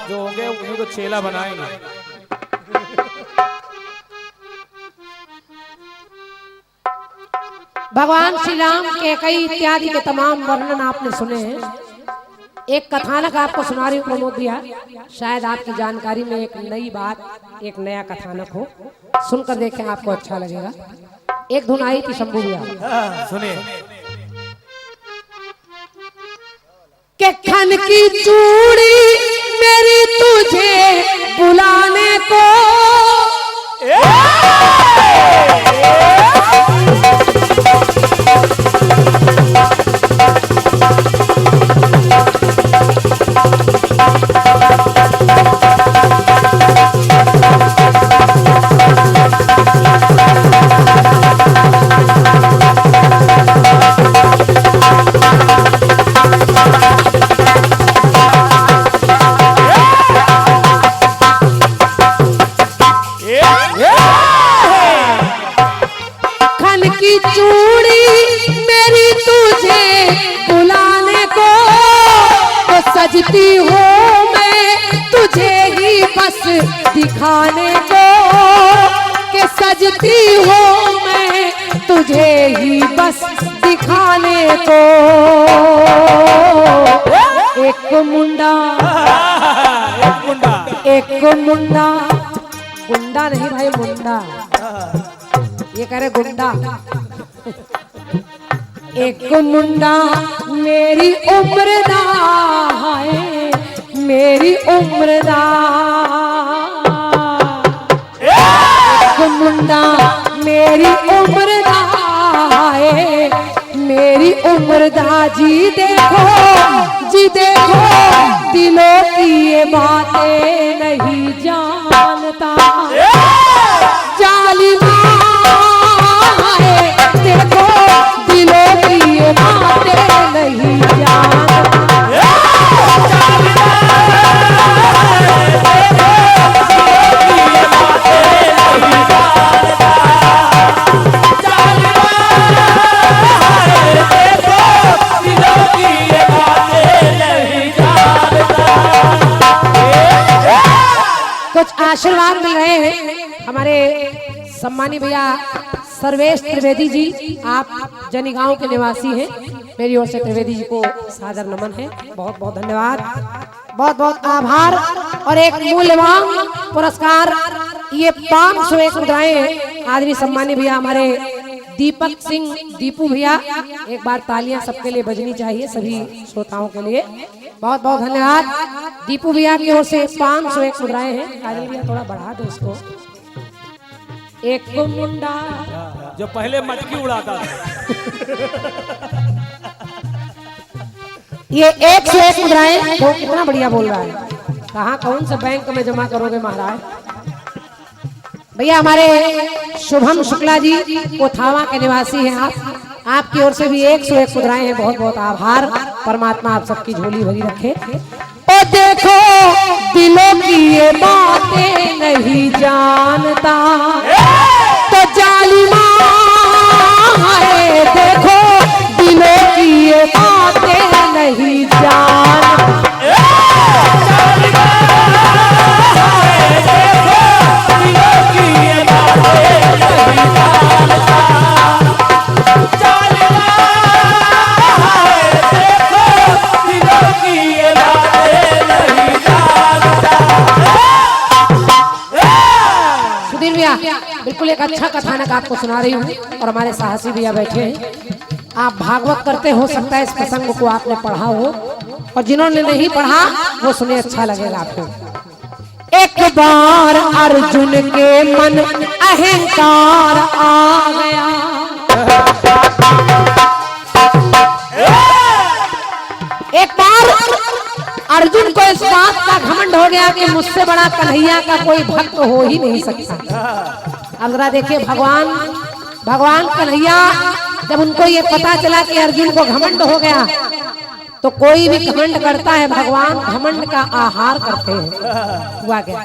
जो होंगे उन्हीं को चेला बनाएंगे। भगवान श्री राम के कई इत्यादि के तमाम वर्णन आपने सुने हैं। एक कथानक आपको सुना रही हूँ प्रमोद भैया, शायद आपकी जानकारी में एक नई बात, एक नया कथानक हो, सुनकर देखें आपको अच्छा लगेगा। एक धुन आई थी शंभू भैया, सुनिए। के खन की चूड़ी मेरी तुझे बुलाने को, सजती हूँ मैं तुझे ही बस दिखाने को, कि सजती हूँ मैं तुझे ही बस दिखाने को। एक मुंडा गुंडा नहीं भाई, मुंडा, ये कह रहे गुंडा। एक मुंडा मेरी उम्र दा है, मेरी उम्र दा। एक मुंडा मेरी उम्र दा है, मेरी उम्र दा। जी देखो दिलों की ये बातें नहीं जानता, जालिमा है देखो दिलों की ये बातें नहीं जानता। कुछ आशीर्वाद मिल रहे हैं हमारे सम्मानी भैया सर्वेश त्रिवेदी जी, आप जनी गांव के निवासी हैं। मेरी ओर से त्रिवेदी जी को सादर नमन है, बहुत बहुत धन्यवाद, बहुत बहुत आभार। और एक मूल्यवान पुरस्कार, ये 501 मुद्राएं हैं आदरणीय सम्मानी भैया हमारे दीपक सिंह दीपू भैया। एक बार तालियां सबके लिए बजनी चाहिए, सभी श्रोताओं के लिए बहुत बहुत धन्यवाद। दीपू भैया की ओर से 501 मुद्राएं हैं। आदरणीय भैया थोड़ा बढ़ा दो इसको। एक मुंडा जो पहले मटकी उड़ाता था, ये 101 मुद्राएं, तो कितना बढ़िया बोल रहा है। कहाँ कौन सा बैंक में जमा करोगे महाराज। भैया हमारे शुभम शुक्ला जी कोथावा के निवासी हैं आप, आपकी ओर से भी 101 मुद्राएं हैं, बहुत बहुत आभार। परमात्मा आप सबकी झोली भरी रखे। ओ देखो दिलों की ये बातें नहीं जानता, तो जालिमा है देखो दिलों की ये बातें नहीं जानता। बिल्कुल एक अच्छा कथानक आपको सुना रही हूँ, और हमारे साहसी भैया बैठे हैं। आप भागवत करते हो सकता है इस प्रसंग को आपने पढ़ा हो, और जिन्होंने नहीं पढ़ा वो सुने, अच्छा लगेगा आपको। एक बार अर्जुन के मन अहंकार आ गया, एक बार अर्जुन को इस बात का घमंड हो गया कि मुझसे बड़ा कन्हैया का कोई भक्त हो ही नहीं सकता। अब जरा देखिए भगवान कन्हैया, जब उनको ये पता चला कि अर्जुन को घमंड हो गया, तो कोई भी घमंड करता है, भगवान घमंड का आहार करते हैं। हुआ क्या?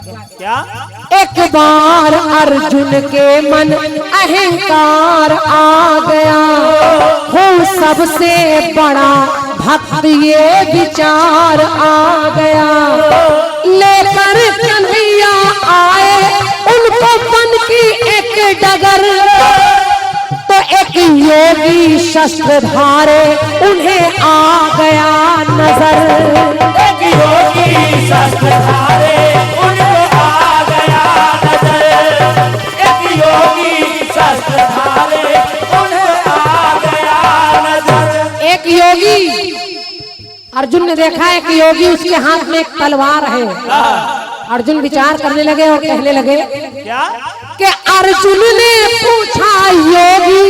एक बार अर्जुन के मन अहंकार आ गया, हूँ सबसे बड़ा भक्त ये विचार आ गया, ले नगर तो एक योगी शस्त्र धारे उन्हें आ गया नजर। एक योगी शस्त्र धारे उनको आ गया नजर। एक योगी शस्त्र धारे उन्हें आ गया नजर। एक योगी, अर्जुन ने देखा है कि योगी उसके हाथ में एक तलवार है। अर्जुन विचार करने लगे और कहने लगे क्या कि अर्जुन ने पूछा योगी,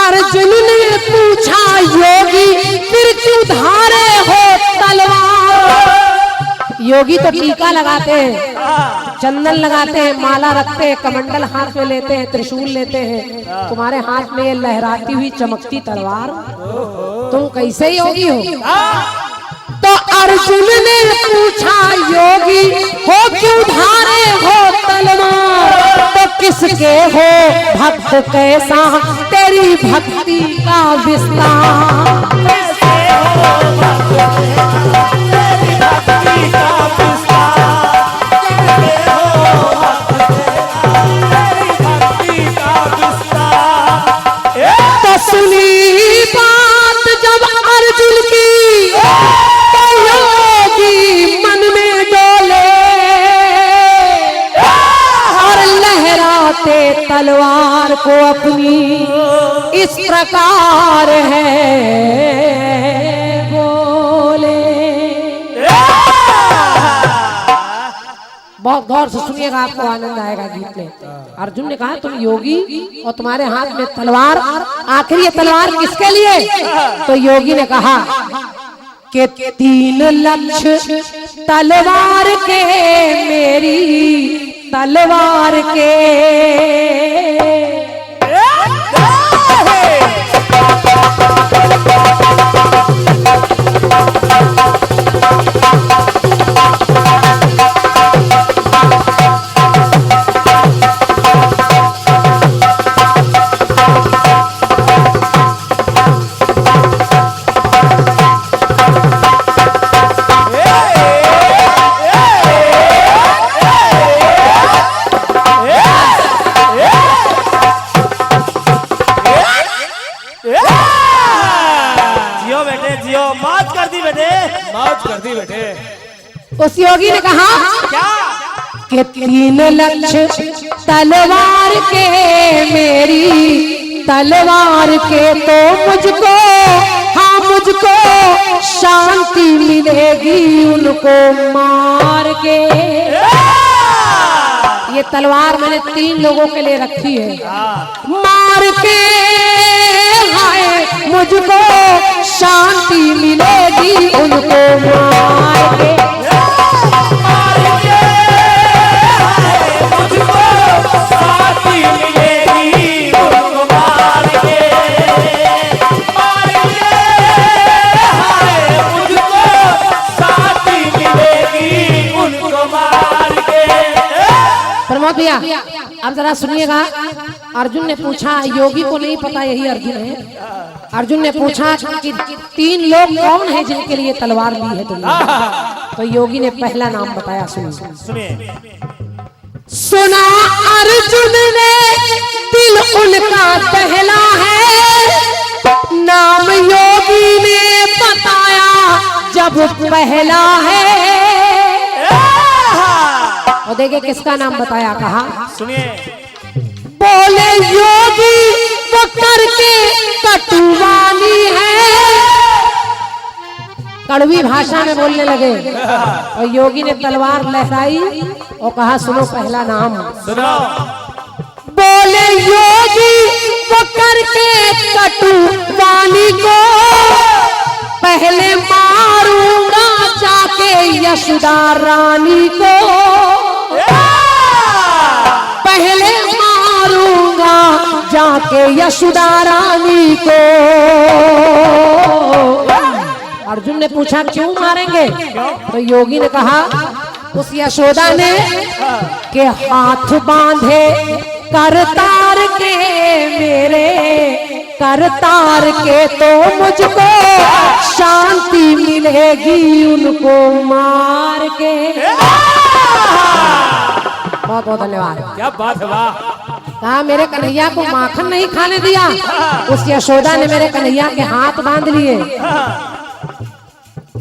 अर्जुन ने पूछा योगी फिर क्यों धारे हो तलवार। योगी तो टीका लगाते हैं, चंदन लगाते हैं, माला रखते हैं, कमंडल हाथ में लेते हैं, त्रिशूल लेते हैं। तुम्हारे हाथ में ये लहराती हुई चमकती तलवार, तुम कैसे योगी हो? तो अर्जुन ने पूछा योगी हो क्यों धारे हो तलवार, तो किसके हो भक्त कैसा तेरी भक्ति का विस्तार। कैसे हो भक्त तेरी भक्ति का विस्तार। कैसे हो भक्त तेरी भक्ति का विस्तार। तो सुनी बात जब अर्जुन की तो योगी मन में डोले और लहराते तलवार को अपनी इस प्रकार है बोले। बहुत गौर से सुनिएगा, आपको आनंद आएगा गीत में। अर्जुन ने कहा तुम योगी और तुम्हारे हाथ में तलवार, आखिर ये तलवार किसके लिए? तो योगी ने कहा कि 3 लक्ष्य तलवार के, मेरी तलवार के। उस योगी ने कहा कि 3 लक्ष्य तलवार के, मेरी तलवार के, तो मुझको, हाँ मुझको शांति मिलेगी उनको मार के। ये तलवार मैंने 3 लोगों के लिए रखी है, मार के हाय मुझको शांति मिलेगी उनको मार के। प्रमोद भैया अब जरा सुनिएगा। अर्जुन ने पूछा, योगी को नहीं पता यही अर्जुन है। अर्जुन ने पूछा कि 3 लोग कौन हैं जिनके लिए तलवार ली है तुमने? तो योगी ने पहला नाम बताया, सुनिए। सुना अर्जुन ने दिल उनका पहला है, नाम योगी ने बताया जब पहला है। और देखिए किसका नाम बताया, कहा सुनिए। बोले योगी वो करके कटुवाली है, कड़वी भाषा में बोलने लगे। और योगी ने तलवार लहराई और कहा सुनो पहला नाम सुनो। बोले योगी वो करके कटुवाली को पहले मारूंगा जाके यशोदा रानी को, पहले मारूंगा जाके यशोदा रानी को। अर्जुन ने पूछा क्यों मारेंगे? तो योगी ने कहा उस यशोदा ने के हाथ बांधे करतार के, मेरे करतार के, तो मुझको शांति मिलेगी उनको मार के। बहुत बहुत धन्यवाद। क्या बात है, वाह। कहा मेरे कन्हैया को माखन नहीं खाने दिया। उस यशोदा ने मेरे कन्हैया के हाथ बांध लिए।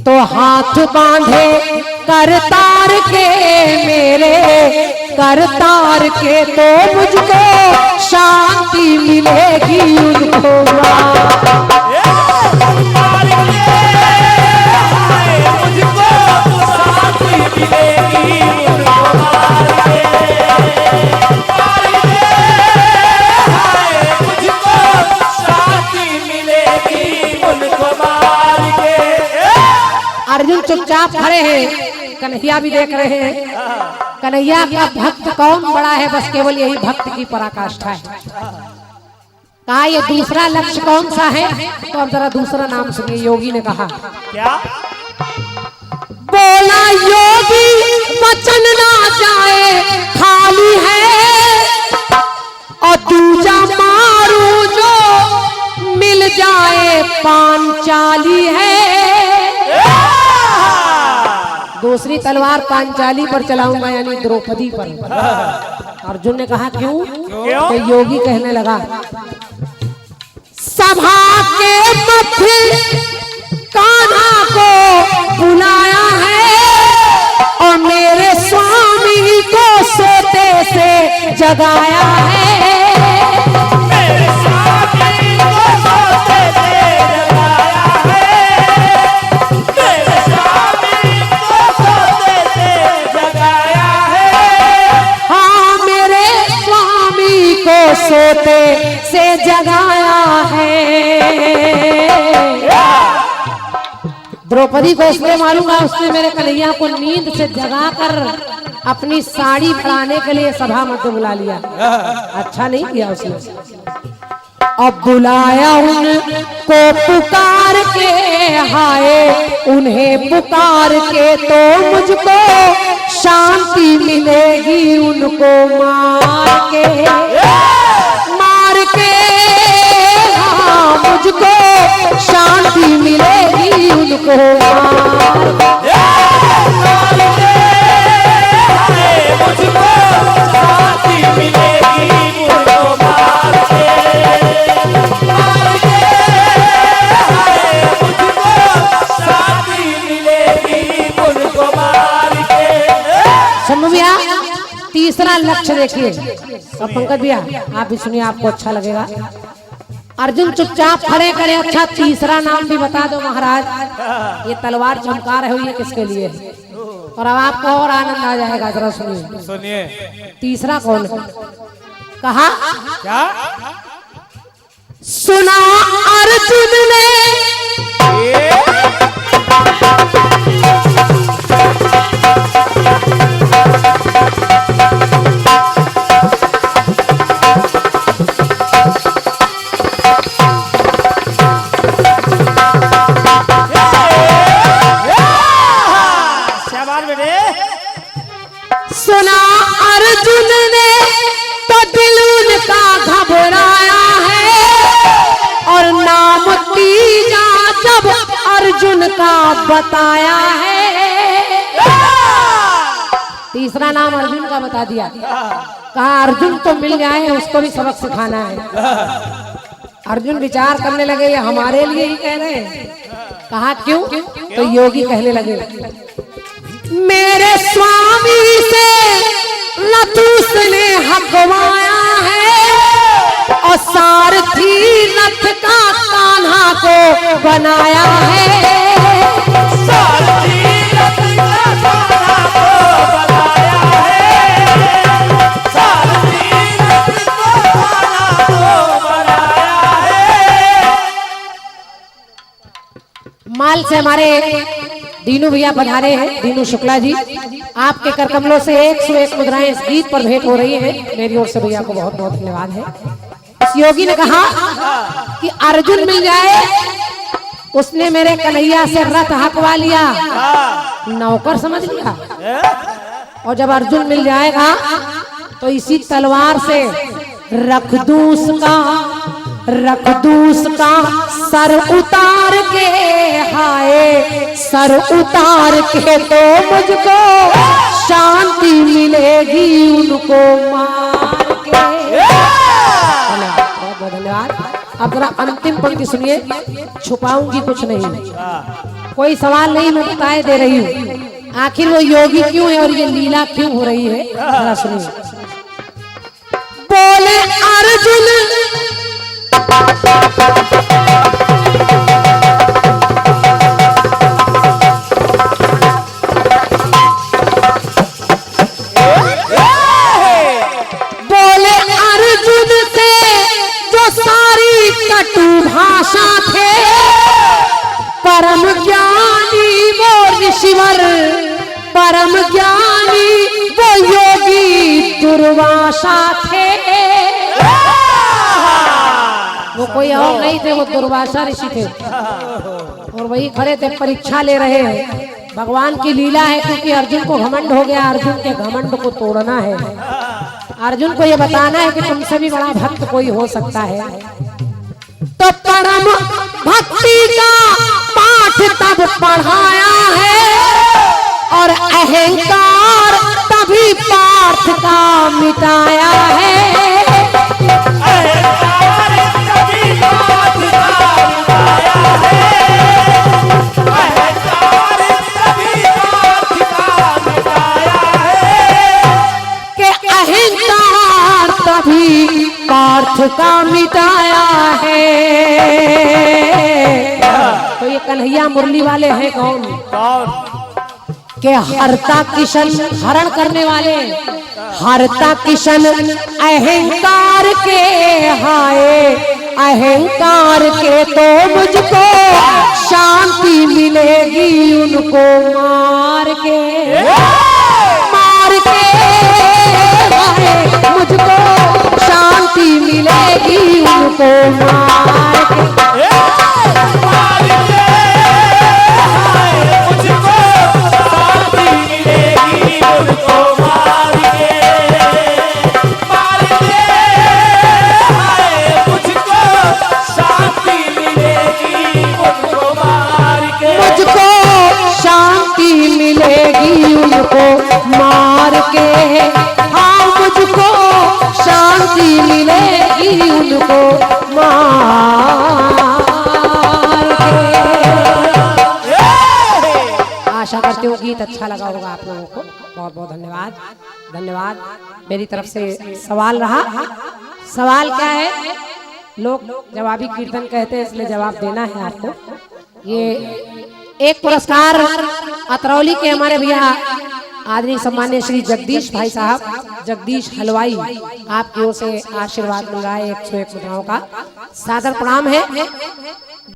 तो हाथ बांधे करतार के, मेरे करतार के, तो मुझको शांति मिलेगी उनको अर्जुन चुपचाप खड़े हैं, कन्हैया भी देख रहे हैं। कन्हैया का भक्त कौन बड़ा है, बस केवल यही भक्त की पराकाष्ठा है। कहा ये दूसरा लक्ष्य कौन सा है, तो अब जरा दूसरा नाम सुनिए। योगी ने कहा क्या? बोला योगी वचन ना जाए खाली है, और दूजा मारू जो मिल जाए पांचाली है। दूसरी तलवार पांचाली पर चलाऊंगा, यानी द्रौपदी पर। अर्जुन ने कहा क्यों? तो योगी कहने लगा सभा के मध्य कान्हा को बुलाया है, और मेरे स्वामी को सोते से जगाया है। मेरे स्वामी को सोते से जगाया है। मेरे स्वामी को सोते से जगाया है। हाँ, मेरे स्वामी को सोते से जगाया है। द्रौपदी को इसलिए मारूंगा, उसने मेरे कन्हैया को नींद से जगाकर अपनी साड़ी फड़ाने के लिए सभा मध्य बुला लिया। अच्छा नहीं किया उसने। अब बुलाया उनको पुकार के, हाय उन्हें पुकार के, तो मुझको शांति मिलेगी उनको मार के। मार के हाँ, मुझको शांति मिलेगी उनको मार के। मुझको शांति मिलेगी उनको मार के। मुझको शांति मिलेगी उनको मार के। शंभू भैया तीसरा लक्ष्य देखिए, और पंकज भैया आप भी सुनिए, आपको अच्छा लगेगा। अर्जुन चुपचाप खड़े करे। अच्छा तीसरा नाम भी बता दो महाराज। ये तलवार चमका रहे हो, ये किसके लिए है? और अब आपको और आनंद आ जाएगा, जरा सुनिए। सुनिए तीसरा कौन है? कहा क्या? सुना अर्जुन ने सुना अर्जुन ने तो दिल उनका घबराया है, और नाम तीजा जब अर्जुन का बताया है। तीसरा नाम अर्जुन का बता दिया। कहा अर्जुन तो मिल जाए, उसको भी सबक सिखाना है। अर्जुन विचार करने लगे ये हमारे लिए ही कह रहे हैं। कहा क्यों? तो योगी कहने लगे मेरे स्वामी से लतूस ने हकवाया है, और सारथी रथ का कान्हा को बनाया है। सारथी रथ का कान्हा को बनाया है। सारथी रथ का कान्हा को बनाया है। माल से हमारे दीनू भैया पधारे हैं, दीनू शुक्ला जी। आपके कर कमलों से 101 मुद्राएं इस गीत पर भेंट हो रही हैं। मेरी ओर से भैया को बहुत बहुत धन्यवाद है। इस योगी ने कहा कि अर्जुन मिल जाए, उसने मेरे कन्हैया से रथ हकवा लिया, नौकर समझ लिया। और जब अर्जुन मिल जाएगा तो इसी तलवार से रख दूं उसका सर उतार के, हाय सर उतार के, तो मुझको शांति मिलेगी उनको मार के। अब जरा अंतिम पंक्ति सुनिए, छुपाऊंगी कुछ नहीं, कोई सवाल नहीं, मैं बताए दे रही हूँ आखिर वो योगी क्यों है और ये लीला क्यों हो रही है, जरा सुनिए। बोले अर्जुन कटु भाषा थे, परम ज्ञानी वो ऋषिवर, परम ज्ञानी वो योगी दुर्वासा थे। वो कोई और नहीं थे, वो दुर्वासा ऋषि थे और वही खड़े थे, परीक्षा ले रहे हैं। भगवान की लीला है, क्योंकि अर्जुन को घमंड हो गया, अर्जुन के घमंड को तोड़ना है। अर्जुन को ये बताना है कि तुमसे भी बड़ा भक्त कोई हो सकता है। तो परम भक्ति का पाठ तब पढ़ाया है और अहंकार तभी पार्थ का मिटाया है। अहंकार तभी पार्थ का मिटाया है, अहंकार तभी पार्थ का मिटाया है, कि अहंकार तभी पार्थ का मिटाया है। तो ये कन्हैया मुरली वाले हैं कौन? के हरता किशन, हरण करने वाले, हरता किशन अहंकार के, हाय अहंकार के तो मुझको शांति मिलेगी उनको मार के, मार के हाय मुझको शांति मिलेगी उनको मार के, मार के हाय मुझको शांति मिलेगी उनको मार के, मार के हाय मुझको शांति मिलेगी उनको मार के, मुझको शांति मिलेगी उनको मार के, हाँ मुझको शांति मिलेगी उनको मार के। आशा करती हूँ गीत अच्छा लगा होगा आप लोगों को। बहुत बहुत धन्यवाद, धन्यवाद। मेरी तरफ से सवाल रहा, सवाल क्या है? लोग जवाबी कीर्तन कहते हैं, इसलिए जवाब देना है आपको। ये एक पुरस्कार अतरौली के हमारे भैया आदरणीय सम्मान्य श्री जगदीश भाई साहब, जगदीश हलवाई, आपकी ओर से आशीर्वाद मिल रहा है 101 मुद्राओं का, सादर प्रणाम है।